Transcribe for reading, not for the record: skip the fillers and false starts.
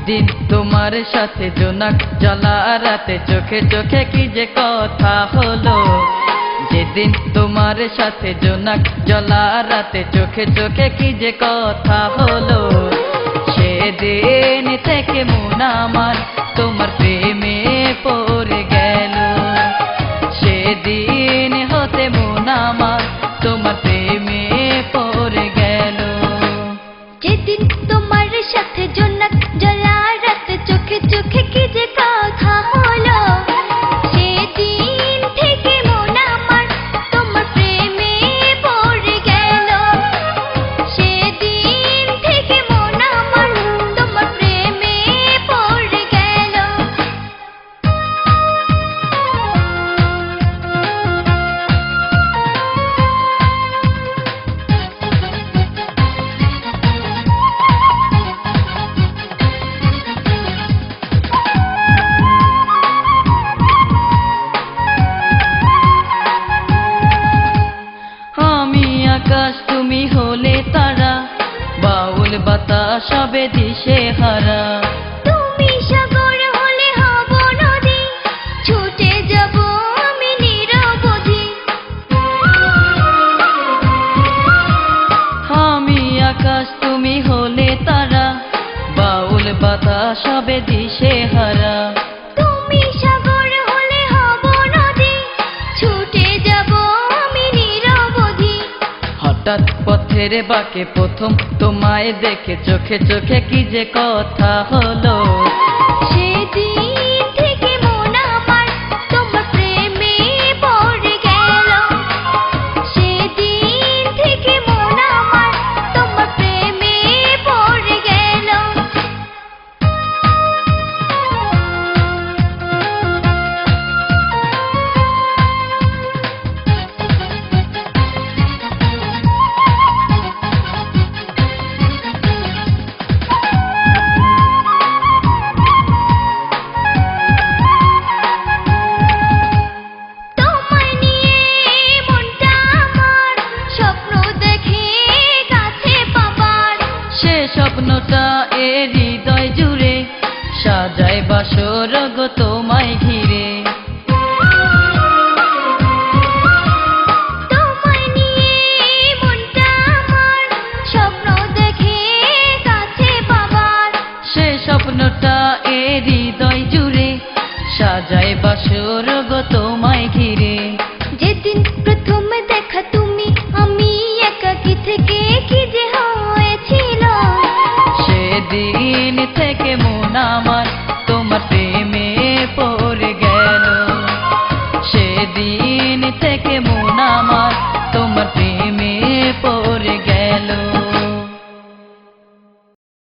যেদিন তোমার সাথে জোনাক জ্বলা রাতে চোখে চোখে কি যে কথা হলো, যেদিন তোমার সাথে জোনাক জ্বলা রাতে চোখে চোখে কি যে কথা হলো, সেদিন থেকে মন আমার তোমার প্রেমে পড়ে গেল। সেদিন হতে মন আমার তোমার প্রেমে পড়ে গেল। যেদিন তোমার সাথে জোনাক জ্বলা রাতে চোখে চোখে কি যে কথা হলো, সেদিন থেকে মন আমার তোমার প্রেমে পড়ে গেল। সেদিন থেকে মন আমার তোমার প্রেমে পড়ে গেল। আকাশ তুমি হলে তারা, বাউল বাতাস হবে দিশে হারা। তুমি সাগর হলে হব নদী, ছুটে যাব আমি নিরবধি। আমি আকাশ তুমি হলে তারা, বাউল বাতাস হবে দিশে হারা। তুমি সাগর হলে হব নদী, ছুটে যাব আমি নিরবধি। হঠাৎ পথের বাঁকে প্রথম তোমায় দেখে চোখে চোখে কি যে কথা হলো, সেদিন থেকে মন আমার তোমার প্রেমে পড়ে গেল। সেদিন থেকে মন আমার তোমার প্রেমে পড়ে গেল। তোমায় নিয়ে মনটা আমার স্বপ্ন দেখে কাছে পাবার। সে স্বপ্নটা এ হৃদয় জুড়ে সাজায় বাসর গো তোমায় ঘিরে। তোমায় নিয়ে মনটা আমার স্বপ্ন দেখে কাছে পাবার। সে স্বপ্নটা এ হৃদয় জুড়ে সাজায় বাসর গো তোমায়